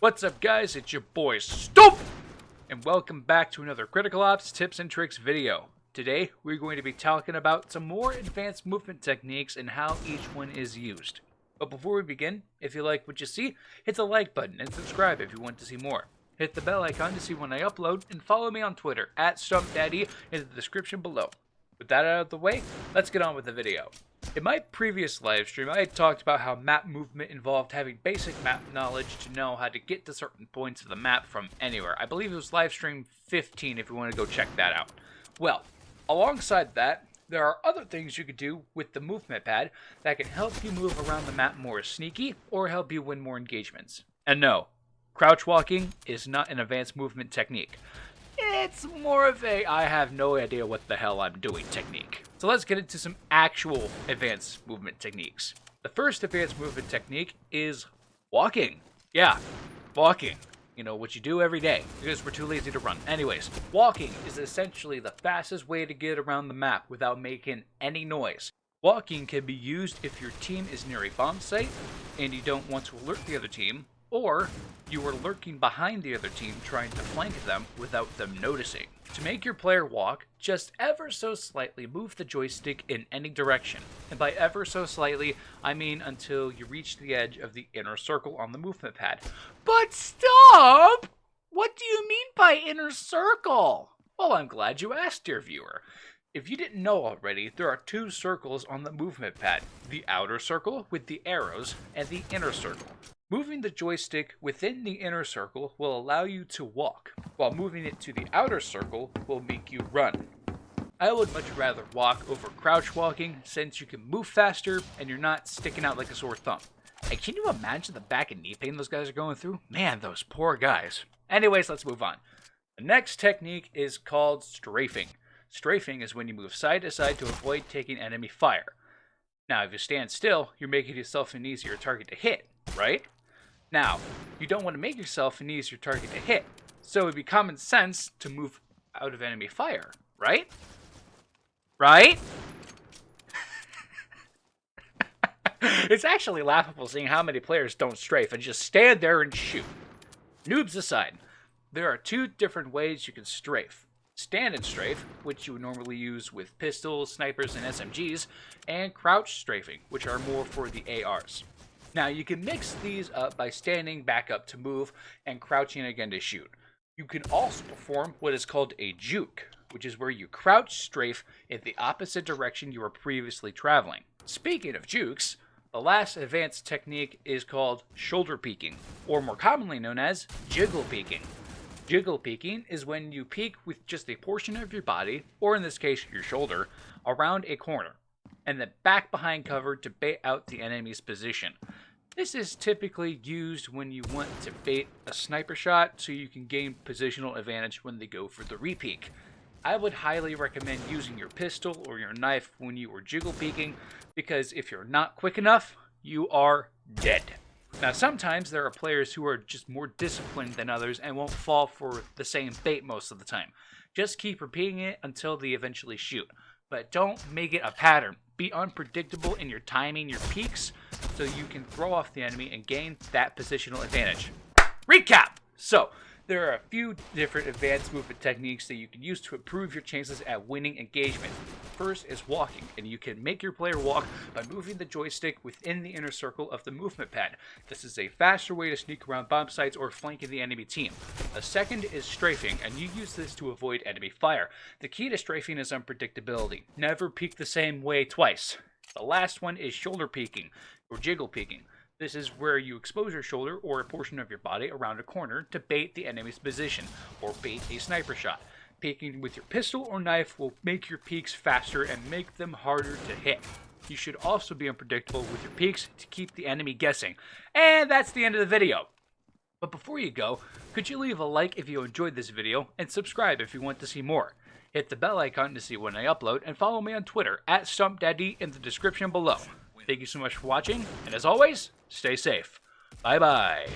What's up, guys? It's your boy Stump, and welcome back to another Critical Ops Tips and Tricks video. Today, we're going to be talking about some more advanced movement techniques and how each one is used. But before we begin, if you like what you see, hit the like button and subscribe if you want to see more. Hit the bell icon to see when I upload, and follow me on Twitter @StumpDaddy in the description below. With that out of the way, let's get on with the video. In my previous livestream, I had talked about how map movement involved having basic map knowledge to know how to get to certain points of the map from anywhere. I believe it was livestream 15 if you want to go check that out. Well, alongside that, there are other things you could do with the movement pad that can help you move around the map more sneaky or help you win more engagements. And no, crouch walking is not an advanced movement technique. It's more of a I have no idea what the hell I'm doing technique. So let's get into some actual advanced movement techniques. The first advanced movement technique is walking. Yeah, walking. You know, what you do every day because we're too lazy to run. Anyways, walking is essentially the fastest way to get around the map without making any noise. Walking can be used if your team is near a bomb site and you don't want to alert the other team, or you are lurking behind the other team trying to flank them without them noticing. To make your player walk, just ever so slightly move the joystick in any direction. And by ever so slightly, I mean until you reach the edge of the inner circle on the movement pad. But stop! What do you mean by inner circle? Well, I'm glad you asked, dear viewer. If you didn't know already, there are two circles on the movement pad. The outer circle with the arrows and the inner circle. Moving the joystick within the inner circle will allow you to walk, while moving it to the outer circle will make you run. I would much rather walk over crouch walking since you can move faster and you're not sticking out like a sore thumb. And can you imagine the back and knee pain those guys are going through? Man, those poor guys. Anyways, let's move on. The next technique is called strafing. Strafing is when you move side to side to avoid taking enemy fire. Now, if you stand still, you're making yourself an easier target to hit, right? Now, you don't want to make yourself an easier target to hit, so it would be common sense to move out of enemy fire, right? Right? It's actually laughable seeing how many players don't strafe and just stand there and shoot. Noobs aside, there are two different ways you can strafe. Stand and strafe, which you would normally use with pistols, snipers, and SMGs, and crouch strafing, which are more for the ARs. Now, you can mix these up by standing back up to move and crouching again to shoot. You can also perform what is called a juke, which is where you crouch strafe in the opposite direction you were previously traveling. Speaking of jukes, the last advanced technique is called shoulder peeking, or more commonly known as jiggle peeking. Jiggle peeking is when you peek with just a portion of your body, or in this case your shoulder, around a corner, and then back behind cover to bait out the enemy's position. This is typically used when you want to bait a sniper shot so you can gain positional advantage when they go for the repeek. I would highly recommend using your pistol or your knife when you are jiggle peeking, because if you're not quick enough, you are dead. Now, sometimes there are players who are just more disciplined than others and won't fall for the same bait most of the time. Just keep repeating it until they eventually shoot. But don't make it a pattern. Be unpredictable in your timing, your peaks, so you can throw off the enemy and gain that positional advantage. Recap! So, there are a few different advanced movement techniques that you can use to improve your chances at winning engagement. First is walking, and you can make your player walk by moving the joystick within the inner circle of the movement pad. This is a faster way to sneak around bomb sites or flanking the enemy team. The second is strafing, and you use this to avoid enemy fire. The key to strafing is unpredictability. Never peek the same way twice. The last one is shoulder peeking, or jiggle peeking. This is where you expose your shoulder or a portion of your body around a corner to bait the enemy's position, or bait a sniper shot. Peeking with your pistol or knife will make your peeks faster and make them harder to hit. You should also be unpredictable with your peeks to keep the enemy guessing. And that's the end of the video. But before you go, could you leave a like if you enjoyed this video, and subscribe if you want to see more. Hit the bell icon to see when I upload, and follow me on Twitter @StumpDaddy in the description below. Thank you so much for watching, and as always, stay safe. Bye-bye.